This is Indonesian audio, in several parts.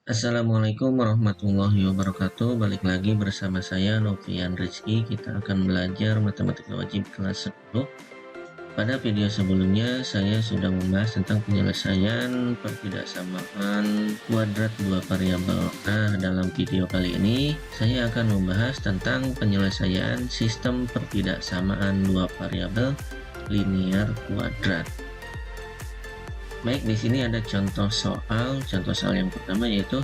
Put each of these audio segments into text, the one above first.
Assalamualaikum warahmatullahi wabarakatuh. Balik lagi bersama saya Novian Rizky. Kita akan belajar matematika wajib kelas 10. Pada video sebelumnya saya sudah membahas tentang penyelesaian pertidaksamaan kuadrat dua variabel. Nah, dalam video kali ini saya akan membahas tentang penyelesaian sistem pertidaksamaan dua variabel linear kuadrat. Baik, di sini ada contoh soal. Contoh soal yang pertama yaitu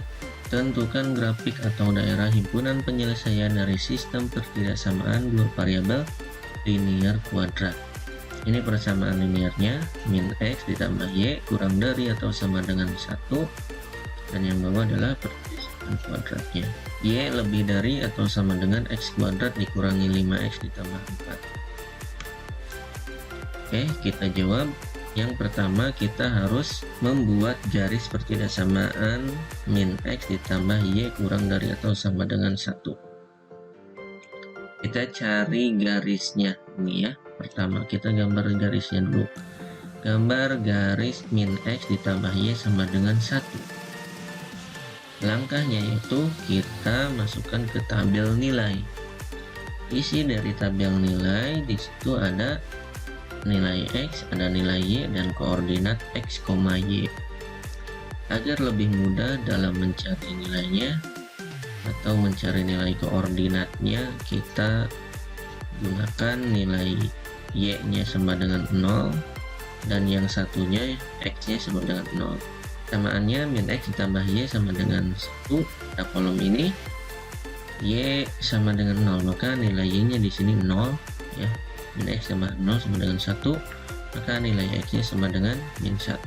tentukan grafik atau daerah himpunan penyelesaian dari sistem pertidaksamaan dua variabel linear kuadrat. Ini persamaan linearnya min x ditambah y kurang dari atau sama dengan 1, dan yang bawah adalah pertidaksamaan kuadratnya. Y lebih dari atau sama dengan x kuadrat dikurangi 5x ditambah 4. Oke, kita jawab. Yang pertama, kita harus membuat garis pertidaksamaan min x ditambah y kurang dari atau sama dengan 1. Kita cari garisnya ini ya. Pertama, kita gambar garisnya dulu. Gambar garis min x ditambah y sama dengan 1. Langkahnya yaitu kita masukkan ke tabel nilai. Isi dari tabel nilai, di situ ada nilai x, ada nilai y, dan koordinat x, y. Agar lebih mudah dalam mencari nilainya atau mencari nilai koordinatnya, kita gunakan nilai y-nya sama dengan 0 dan yang satunya x-nya sama dengan 0. Samaannya min x ditambah y sama dengan 1. Pada kolom ini y sama dengan 0, maka nilai y-nya di sini 0 ya. Min x sama 0 sama dengan 1, maka nilai x nya sama dengan min 1.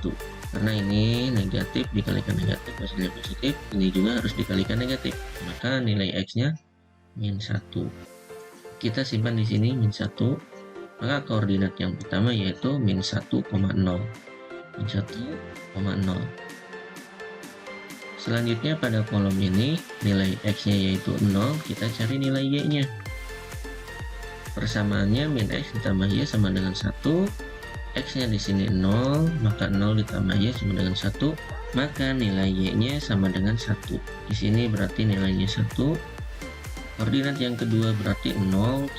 Karena ini negatif dikalikan negatif hasilnya positif, ini juga harus dikalikan negatif, maka nilai x nya min 1. Kita simpan di sini min 1, maka koordinat yang pertama yaitu min 1,0. Min 1,0. Selanjutnya pada kolom ini nilai x nya yaitu 0, kita cari nilai y nya. Persamaannya min x ditambah y sama dengan 1. X-nya di sini 0, maka 0 ditambah y sama dengan 1, maka nilai y-nya sama dengan 1. Di sini berarti nilainya 1. Koordinat yang kedua berarti 0,1.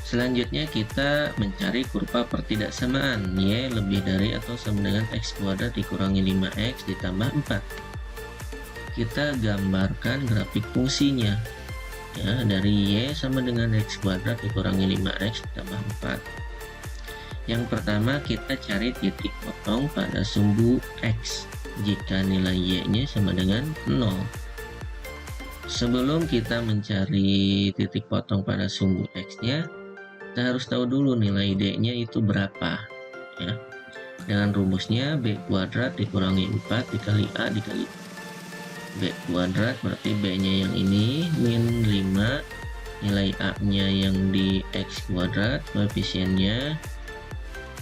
Selanjutnya kita mencari kurva pertidaksamaan y lebih dari atau sama dengan x kuadrat dikurangi 5x ditambah 4. Kita gambarkan grafik fungsinya. Ya, dari y sama dengan x kuadrat dikurangi 5x ditambah 4. Yang pertama, kita cari titik potong pada sumbu x jika nilai y nya sama dengan 0. Sebelum kita mencari titik potong pada sumbu x nya, kita harus tahu dulu nilai d nya itu berapa ya. Dengan rumusnya b kuadrat dikurangi 4 dikali a dikali b kuadrat, berarti b nya yang ini min 5, nilai a nya yang di x kuadrat, koefisiennya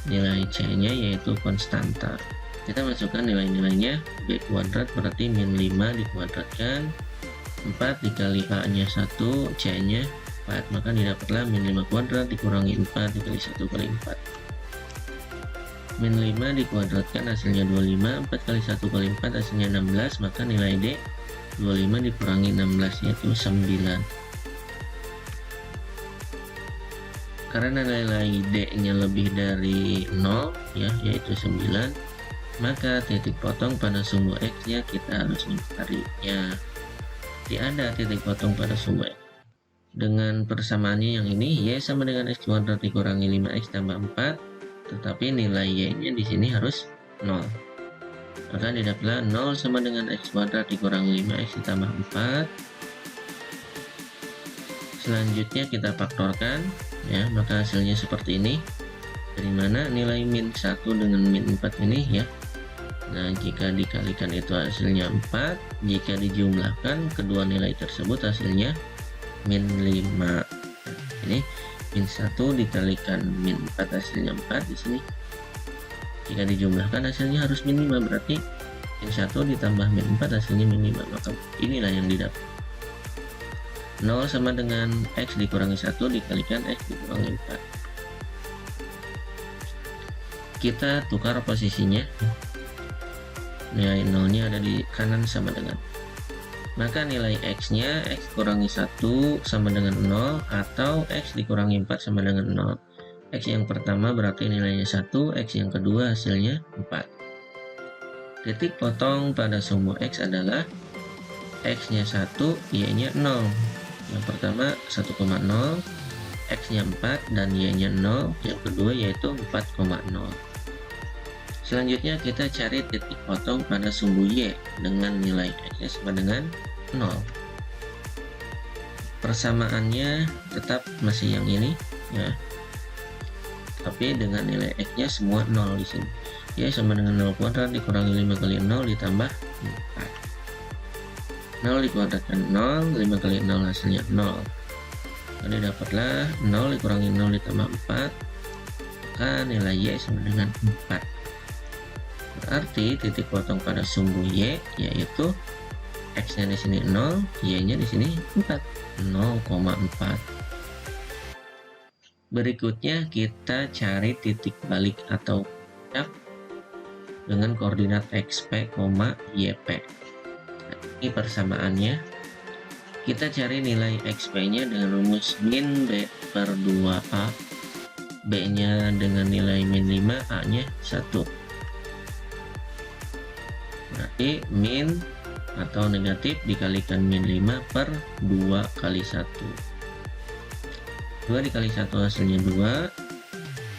nilai c nya yaitu konstanta. Kita masukkan nilai-nilainya. B kuadrat berarti min 5 dikuadratkan 4 dikali a nya 1, c nya 4, maka didapatlah min 5 kuadrat dikurangi 4 dikali 1 kali 4. Min 5 dikuadratkan hasilnya 25, 4 kali 1 kali 4 hasilnya 16, maka nilai D 25 dikurangi 16 yaitu 9. Karena nilai D nya lebih dari 0 ya, yaitu 9, maka titik potong pada sumbu X nya kita harus mencarinya. Tidak ada titik potong pada sumbu X. Dengan persamaannya yang ini, Y sama dengan X kuadrat dikurangi 5X tambah 4, tetapi nilai y-nya di sini harus 0. Maka didapatlah 0 sama dengan x kuadrat dikurangi 5x ditambah 4. Selanjutnya kita faktorkan ya, maka hasilnya seperti ini. Dari mana nilai min 1 dengan min 4 ini ya. Nah, jika dikalikan itu hasilnya 4, jika dijumlahkan kedua nilai tersebut hasilnya min 5. Nah, ini min 1 dikalikan min 4 hasilnya 4 di sini. Jika dijumlahkan hasilnya harus min 5, berarti min 1 ditambah min 4 hasilnya min 5, maka inilah yang didapat. 0 sama dengan x dikurangi 1 dikalikan x dikurangi 4. Kita tukar posisinya. nilai 0 nya ada di kanan sama dengan, maka nilai X nya X kurangi 1 sama dengan 0, atau X dikurangi 4 sama dengan 0. X yang pertama berarti nilainya 1, X yang kedua hasilnya 4. Titik potong pada sumbu X adalah X nya 1, Y nya 0. Yang pertama 1,0, X nya 4 dan Y nya 0, yang kedua yaitu 4,0. Selanjutnya kita cari titik potong pada sumbu Y dengan nilai X nya sama dengan 0. Persamaannya tetap masih yang ini ya, tapi dengan nilai X nya semua 0 di sini. Y sama dengan 0 kuadrat dikurangi 5 kali 0 ditambah 4. 0 dikuadratkan 0, 5 kali 0 hasilnya 0. Jadi dapatlah 0 dikurangi 0 ditambah 4, maka nilai Y sama dengan 4. Berarti titik potong pada sumbu Y yaitu X nya di sini 0, Y nya di sini 4, 0,4. Berikutnya kita cari titik balik atau puncak dengan koordinat XP, YP. Nah, ini persamaannya. Kita cari nilai XP nya dengan rumus min B per 2A, B nya dengan nilai min 5, A nya 1. Berarti min atau negatif dikalikan min 5 per 2 kali 1. 2 dikali 1 hasilnya 2.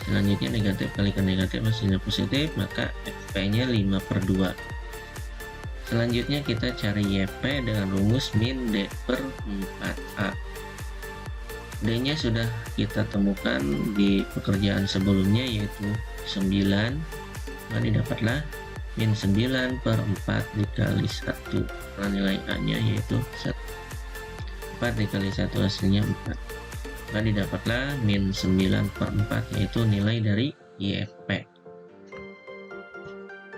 Selanjutnya negatif kalikan negatif hasilnya positif, maka XP nya 5 per 2. Selanjutnya kita cari YP dengan rumus min D per 4A. D nya sudah kita temukan di pekerjaan sebelumnya yaitu 9. Maka didapatlah min 9 per 4 dikali 1. Nah, nilai A nya yaitu 1. 4 dikali 1 hasilnya 4. Maka didapatlah min 9 per 4 yaitu nilai dari YP.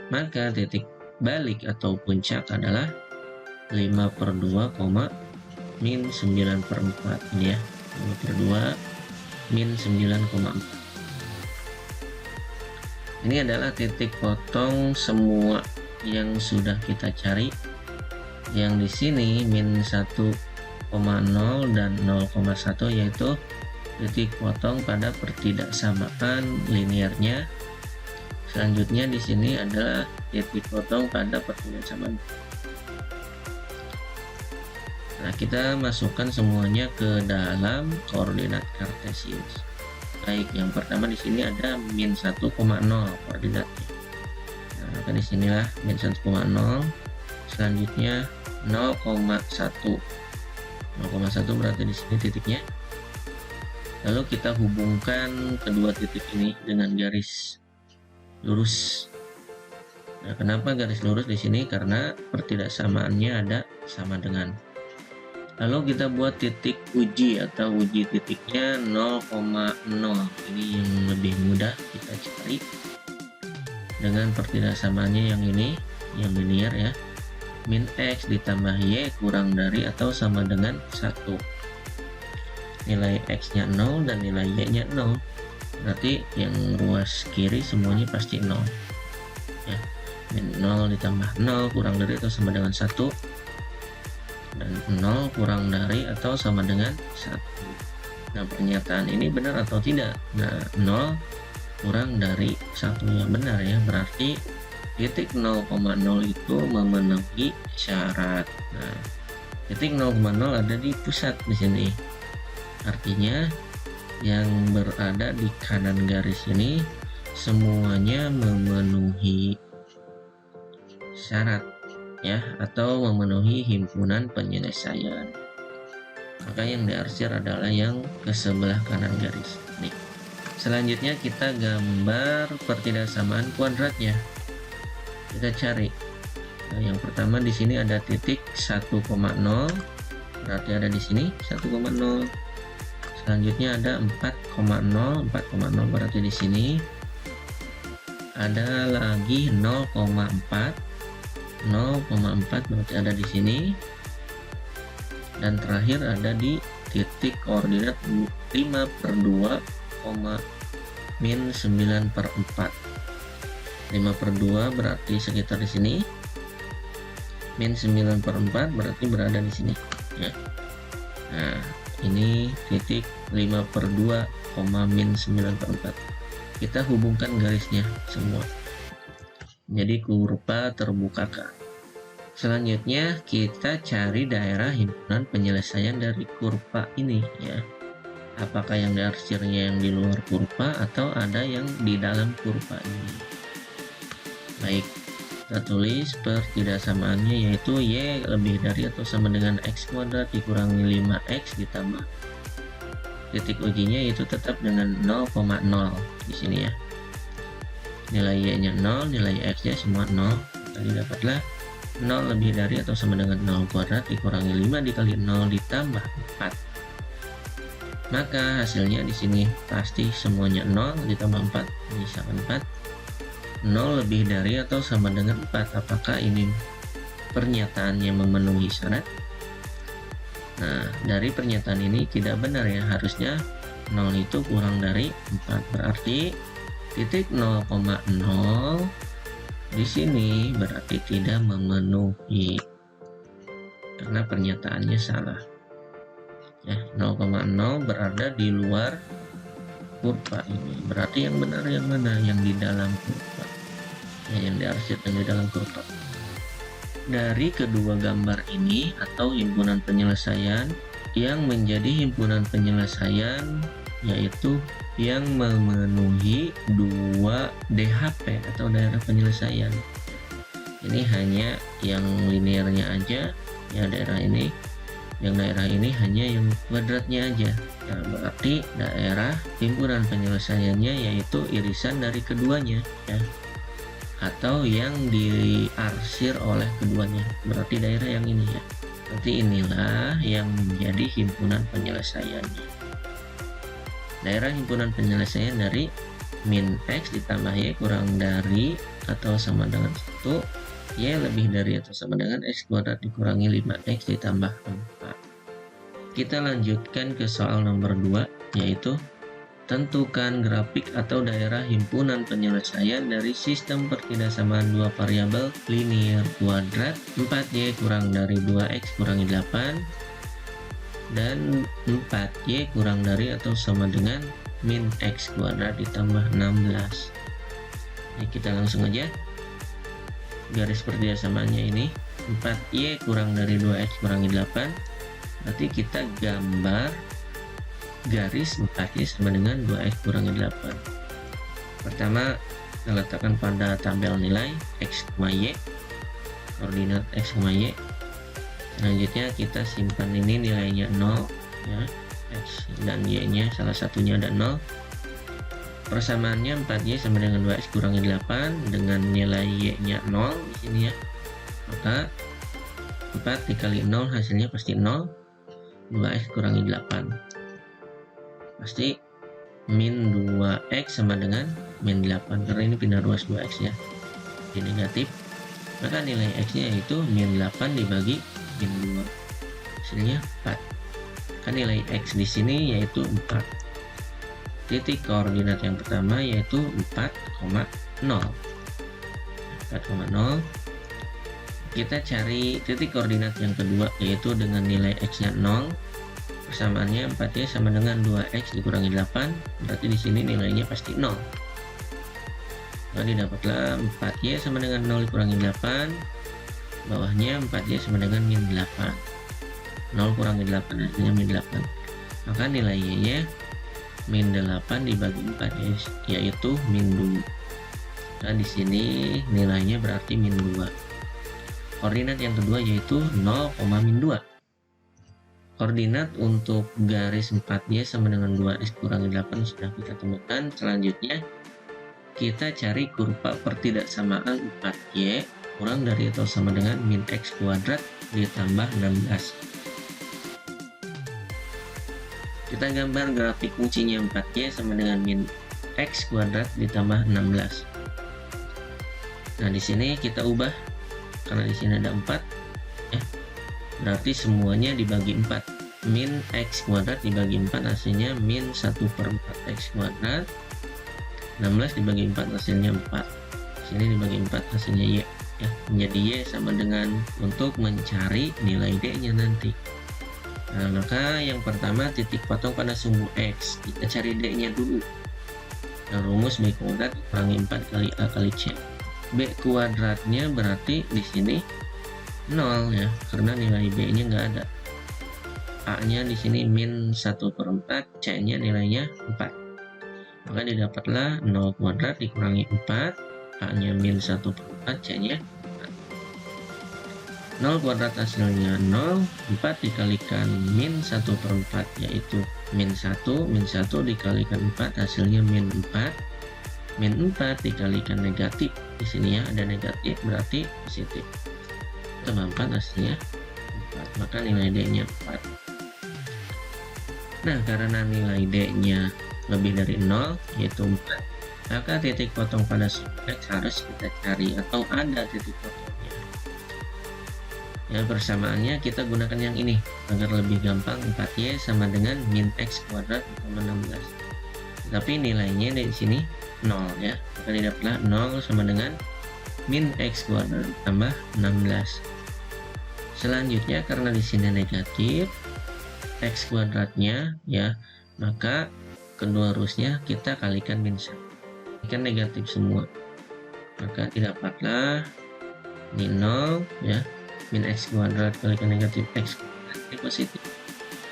Maka titik balik atau puncak adalah 5 per 2, min 9 per 4. Ini ya, 5 per 2 min 9,4. Ini adalah titik potong semua yang sudah kita cari. Yang di sini min 1,0 dan 0,1 yaitu titik potong pada pertidaksamaan linearnya. Selanjutnya di sini adalah titik potong pada pertidaksamaan. Nah, kita masukkan semuanya ke dalam koordinat kartesius. Baik, yang pertama di sini ada min 1,0 koordinatnya. Nah, maka di sinilah min 1,0. Selanjutnya 0,1. 0,1 berarti di sini titiknya. Lalu kita hubungkan kedua titik ini dengan garis lurus. Nah, kenapa garis lurus di sini? Karena pertidaksamaannya ada sama dengan. Lalu kita buat titik uji atau uji titiknya 0,0. Ini yang lebih mudah kita cari dengan pertidaksamaannya yang ini, yang linear ya. Min X ditambah Y kurang dari atau sama dengan 1. Nilai X nya 0 dan nilai Y nya 0. Berarti yang ruas kiri semuanya pasti 0 ya. Min 0 ditambah 0 kurang dari atau sama dengan 1, dan 0 kurang dari atau sama dengan 1. Nah, pernyataan ini benar atau tidak? Nah, 0 kurang dari 1 yang benar ya, berarti titik 0,0 itu memenuhi syarat. Nah, titik 0,0 ada di pusat di sini. Artinya yang berada di kanan garis ini semuanya memenuhi syarat ya, atau memenuhi himpunan penyelesaian. Maka yang diarsir adalah yang ke sebelah kanan garis nih. Selanjutnya kita gambar pertidaksamaan kuadratnya. Kita cari. Nah, yang pertama di sini ada titik 1,0, berarti ada di sini 1,0. Selanjutnya ada 4,0, 4,0 berarti di sini. Ada lagi 0,4. 0,4 berarti ada di sini, dan terakhir ada di titik koordinat 5 per 2, min 9 per 4. 5 per 2 berarti sekitar di sini, min 9/4 berarti berada di sini ya. Nah, ini titik 5/2, min 9/4. Kita hubungkan garisnya semua. Jadi kurva terbukakan. Selanjutnya kita cari daerah himpunan penyelesaian dari kurva ini ya. Apakah yang diarsirnya yang di luar kurva atau ada yang di dalam kurva ini. Baik, kita tulis pertidaksamaannya yaitu Y lebih dari atau sama dengan X kuadrat dikurangi 5X ditambah titik ujinya yaitu tetap dengan 0,0 di sini ya. Nilai Y-nya 0, nilai X-nya semua 0. Tadi dapatlah 0 lebih dari atau sama dengan 0 kuadrat dikurangi 5 dikali 0 ditambah 4. Maka hasilnya di sini pasti semuanya 0 ditambah 4 misalkan 4. 0 lebih dari atau sama dengan 4. Apakah ini pernyataannya memenuhi syarat? Nah, dari pernyataan ini tidak benar ya. Harusnya 0 itu kurang dari 4. Berarti titik 0,0 di sini berarti tidak memenuhi karena pernyataannya salah. Ya, 0,0 berada di luar kurva ini. Berarti yang benar yang mana? Yang di dalam kurva. Ya, yang diarsirkan di dalam kurva. Dari kedua gambar ini atau himpunan penyelesaian yang menjadi himpunan penyelesaian yaitu yang memenuhi 2 DHP atau daerah penyelesaian. Ini hanya yang linearnya aja ya, daerah ini. Yang daerah ini hanya yang kuadratnya aja. Nah, berarti daerah himpunan penyelesaiannya yaitu irisan dari keduanya ya, atau yang diarsir oleh keduanya. Berarti daerah yang ini ya. Berarti inilah yang menjadi himpunan penyelesaiannya. Daerah himpunan penyelesaian dari min X ditambah Y kurang dari atau sama dengan 1, Y lebih dari atau sama dengan X kuadrat dikurangi 5X ditambah 4. Kita lanjutkan ke soal nomor 2, yaitu tentukan grafik atau daerah himpunan penyelesaian dari sistem pertidaksamaan 2 variabel linear kuadrat 4Y kurang dari 2X kurangi 8 dan 4Y kurang dari atau sama dengan min X kuadrat ditambah 16. Nah, kita langsung aja garis pertidaksamaannya ini 4Y kurang dari 2X kurangi 8. Berarti kita gambar garis 4Y sama dengan 2X kurangi 8. Pertama kita letakkan pada tabel nilai X, Y, koordinat X, Y. Selanjutnya kita simpan ini nilainya 0 ya, X dan Y nya salah satunya ada 0. Persamaannya 4Y sama dengan 2X kurangi 8 dengan nilai Y nya 0 di sini ya. Maka 4 dikali 0 hasilnya pasti 0. 2X kurangi 8 pasti min 2X sama dengan min 8 karena ini pindah ruas 2X ya, jadi negatif. Maka nilai X nya yaitu min 8 dibagi min 2 hasilnya 4. Kan nilai X di sini yaitu 4. Titik koordinat yang pertama yaitu 4,0. Kita cari titik koordinat yang kedua yaitu dengan nilai X nya 0. Persamaannya 4Y sama dengan 2X dikurangi 8. Berarti di sini nilainya pasti 0. Jadi dapatlah 4Y sama dengan 0 dikurangi 8. Bawahnya 4Y sama dengan min 8. 0 kurangi 8 hasilnya min 8. Maka nilai Y nya min 8 dibagi 4 yaitu min 2. Nah di sini nilainya berarti min 2. Koordinat yang kedua yaitu 0, min 2. Koordinat untuk garis 4Y sama dengan 2X kurangi 8 sudah kita temukan. Selanjutnya kita cari kurva pertidaksamaan 4Y kurang dari atau sama dengan min X kuadrat ditambah 16. Kita gambar grafik fungsinya 4Y sama dengan min X kuadrat ditambah 16. Nah di sini kita ubah karena di sini ada 4 ya. Berarti semuanya dibagi 4. Min X kuadrat dibagi 4 hasilnya min 1/4 X kuadrat. 16 dibagi 4 hasilnya 4. Sini dibagi 4 hasilnya Y. ya, menjadi Y sama dengan untuk mencari nilai D-nya nanti. Nah, maka yang pertama titik potong pada sumbu X, kita cari D-nya dulu. Nah, rumus B kuadrat kurangi 4 kali A kali C. B kuadratnya berarti di sini 0 ya, karena nilai B-nya nggak ada. A-nya di sini min 1/4, C-nya nilainya 4. Maka didapatlah 0 kuadrat dikurangi 4, A-nya min 1/4, C-nya 0 kuadrat hasilnya 0, 4 dikalikan min 1/4 yaitu min 1, min 1 dikalikan 4 hasilnya min 4, min 4 dikalikan negatif, di sini ya ada negatif berarti positif, tambah 4 hasilnya 4, maka nilai D-nya 4. Nah, karena nilai D-nya lebih dari 0 yaitu 4, maka titik potong pada sumbu X harus kita cari atau ada titik potongnya. Ya, persamaannya kita gunakan yang ini agar lebih gampang. 4Y sama dengan min X kuadrat ditambah 16. Tapi nilainya di sini 0 ya. Maka didapatlah 0 sama dengan min X kuadrat ditambah 16. Selanjutnya karena di sini negatif X kuadratnya ya, maka kedua rusnya kita kalikan min 1. Ini kan negatif semua. Maka didapatlah ini 0 ya. Min X kuadrat kalikan negatif X kuadrat ini positif,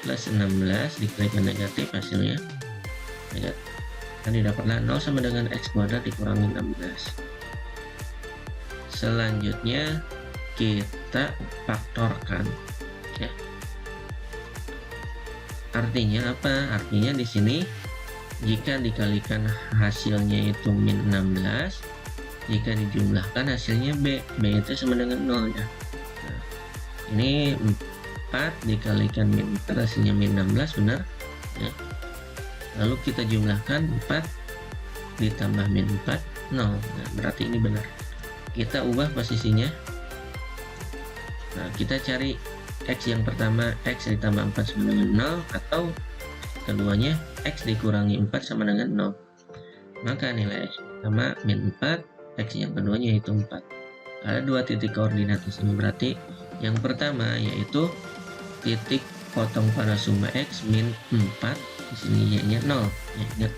plus 16 dikalikan negatif hasilnya negatif. Dan didapatlah 0 sama dengan X kuadrat dikurangi 16. Selanjutnya kita faktorkan ya. Artinya apa? Artinya di sini jika dikalikan hasilnya itu min 16, jika dijumlahkan hasilnya B itu sama dengan 0 ya. Ini 4 dikalikan min 4 hasilnya min 16, benar ya. Lalu kita jumlahkan 4 ditambah min 4 0, nah, berarti ini benar. Kita ubah posisinya. Nah, kita cari X yang pertama, X ditambah 4 sama dengan 0, atau keduanya X dikurangi 4 sama dengan 0. Maka nilai X pertama min 4, X yang keduanya yaitu 4. Ada dua titik koordinat di sini, berarti yang pertama yaitu titik potong pada sumbu X min 4, di sini Y-nya 0 ya, ingat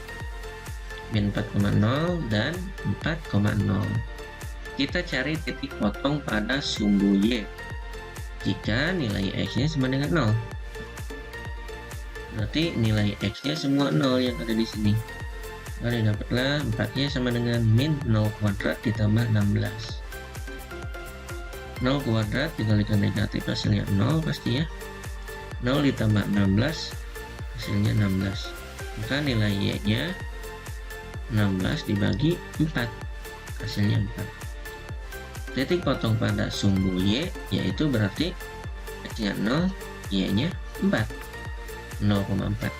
min 4,0 dan 4,0. Kita cari titik potong pada sumbu Y jika nilai X-nya sama dengan 0. Berarti nilai X-nya semua 0 yang ada di sini. Lalu dapatlah 4-nya sama dengan min 0 kuadrat ditambah 16. 0 kuadrat dikalikan negatif hasilnya 0 pasti ya. 0 ditambah 16 hasilnya 16. Maka nilai Y-nya 16 dibagi 4 hasilnya 4. Titik potong pada sumbu Y yaitu berarti X-nya 0, Y-nya 4, 0,4.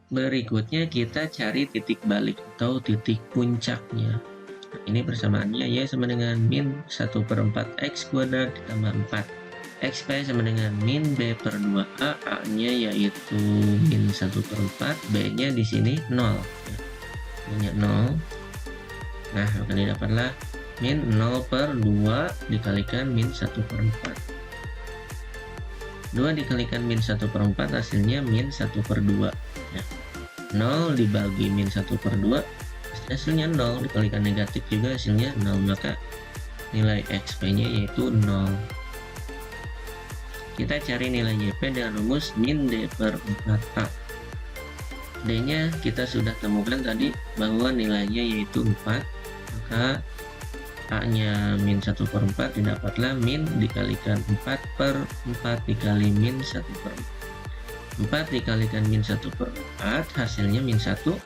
Berikutnya kita cari titik balik atau titik puncaknya. Ini persamaannya Y sama dengan min 1/4 X kuadrat ditambah 4. X sama dengan min B per 2A, A-nya yaitu min 1/4, B-nya di sini 0. B-nya 0. Nah, maka didapatlah min 0 per 2 dikalikan min 1/4. 2 dikalikan min 1/4 hasilnya min 1/2. Ya. 0 dibagi min 1/2 hasilnya 0, dikalikan negatif juga hasilnya 0, maka nilai XP-nya yaitu 0. Kita cari nilai YP dengan rumus min D per 4A. D-nya kita sudah temukan tadi bahwa nilainya yaitu 4, maka A-nya min 1/4 didapatlah min dikalikan 4 per 4 dikali min 1/4. 4 dikalikan min 1/4 hasilnya min 1.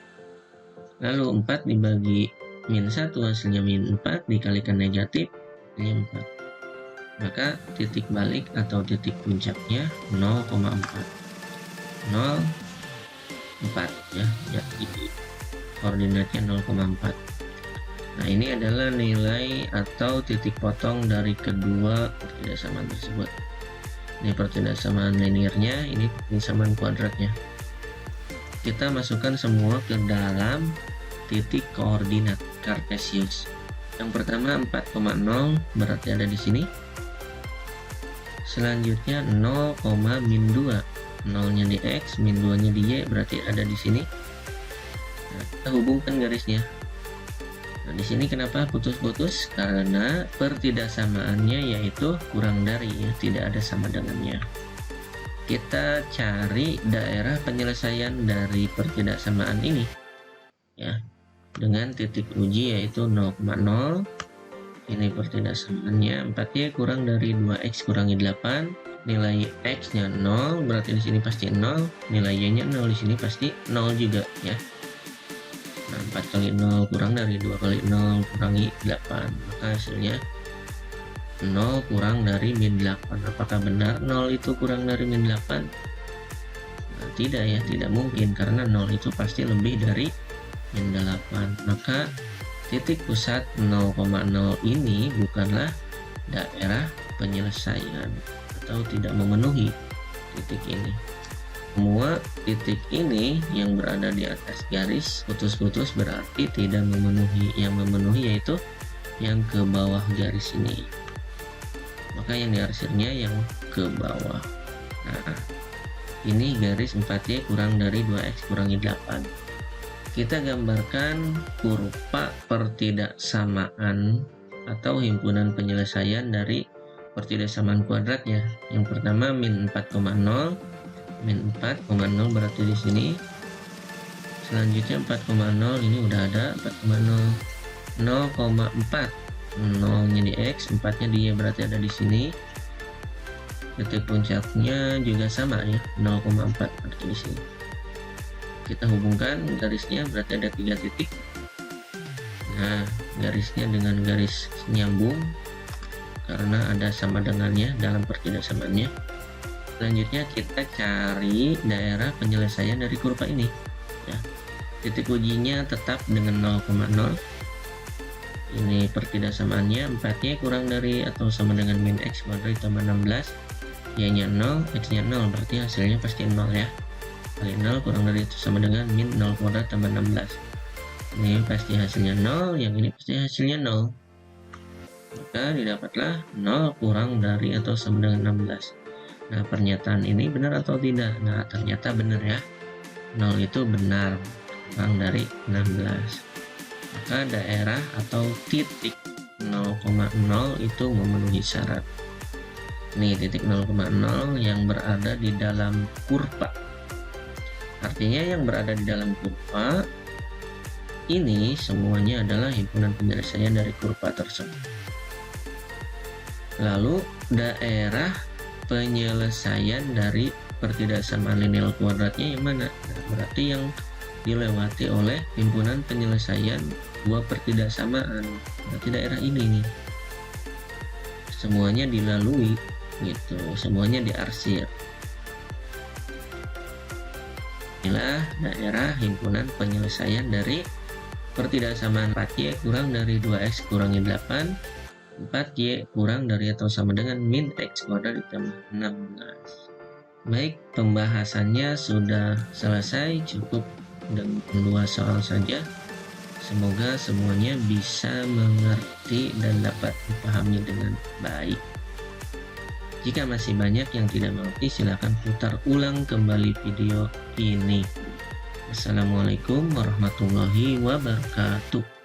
Lalu 4 dibagi min 1 hasilnya min 4 dikalikan negatif hasilnya 4. Maka titik balik atau titik puncaknya 0,4. 0,4 ya. Jadi koordinatnya 0,4. Nah, ini adalah nilai atau titik potong dari kedua pertidaksamaan tersebut. Ini pertidaksamaan linearnya, ini pertidaksamaan kuadratnya. Kita masukkan semua ke dalam titik koordinat Kartesius. Yang pertama 4,0 berarti ada di sini. Selanjutnya 0, min 2. 0-nya di X, min 2-nya di Y berarti ada di sini. Nah, kita hubungkan garisnya. Nah, di sini kenapa putus-putus? Karena pertidaksamaannya yaitu kurang dari, ya, tidak ada sama dengannya. Kita cari daerah penyelesaian dari pertidaksamaan ini, ya, dengan titik uji yaitu 0,0. Ini pertidaksamaannya 4Y kurang dari 2X kurangi 8. Nilai X-nya 0, berarti di sini pasti 0. Nilai Y-nya 0, di sini pasti 0 juga, ya. Nah, 4 kali 0 kurang dari 2 kali 0 kurangi 8. Maka hasilnya 0 kurang dari min 8. Apakah benar 0 itu kurang dari min 8? Nah, tidak, ya, tidak mungkin, karena 0 itu pasti lebih dari min 8. Maka titik pusat 0,0 ini bukanlah daerah penyelesaian atau tidak memenuhi titik ini. Semua titik ini yang berada di atas garis putus-putus berarti tidak memenuhi. Yang memenuhi yaitu yang ke bawah garis ini. Maka yang diarsirnya yang ke bawah. Nah, ini garis 4Y kurang dari 2X kurangi 8. Kita gambarkan kurva pertidaksamaan atau himpunan penyelesaian dari pertidaksamaan kuadratnya. Yang pertama min 4,0, min 4,0 berarti di sini. Selanjutnya 4,0 ini udah ada 4,0, 0,4, 0-nya di X, 4-nya di Y berarti ada di sini. Titik puncaknya juga sama, ya, 0,4 berarti di sini. Kita hubungkan garisnya berarti ada 3 titik. Nah, garisnya dengan garis nyambung karena ada sama dengannya dalam pertidaksamaannya. Selanjutnya kita cari daerah penyelesaian dari kurva ini, ya. Titik ujinya tetap dengan 0,0. Ini pertidaksamaannya 4Y kurang dari atau sama dengan min X kuadrat tambah 16. Y-nya 0, X-nya 0, berarti hasilnya pasti 0, ya. Kali 0 kurang dari itu sama dengan min 0 kuadrat tambah 16. Ini pasti hasilnya 0, yang ini pasti hasilnya 0. Maka didapatlah 0 kurang dari atau sama dengan 16. Nah, pernyataan ini benar atau tidak? Nah, ternyata benar, ya. 0 itu benar, kurang dari 16. Maka daerah atau titik 0,0 itu memenuhi syarat. Nih, titik 0,0 yang berada di dalam kurva. Artinya yang berada di dalam kurva ini semuanya adalah himpunan penyelesaian dari kurva tersebut. Lalu daerah penyelesaian dari pertidaksamaan lineal kuadratnya yang mana? Nah, berarti yang dilewati oleh himpunan penyelesaian dua pertidaksamaan. Berarti daerah ini nih. Semuanya dilalui gitu, semuanya diarsir. Inilah daerah himpunan penyelesaian dari pertidaksamaan 4Y kurang dari 2X kurangi 8, 4Y kurang dari atau sama dengan min X kuadrat ditambah 16. Baik, pembahasannya sudah selesai, cukup dengan 2 soal saja. Semoga semuanya bisa mengerti dan dapat dipahami dengan baik. Jika masih banyak yang tidak mengerti, silakan putar ulang kembali video ini. Assalamualaikum warahmatullahi wabarakatuh.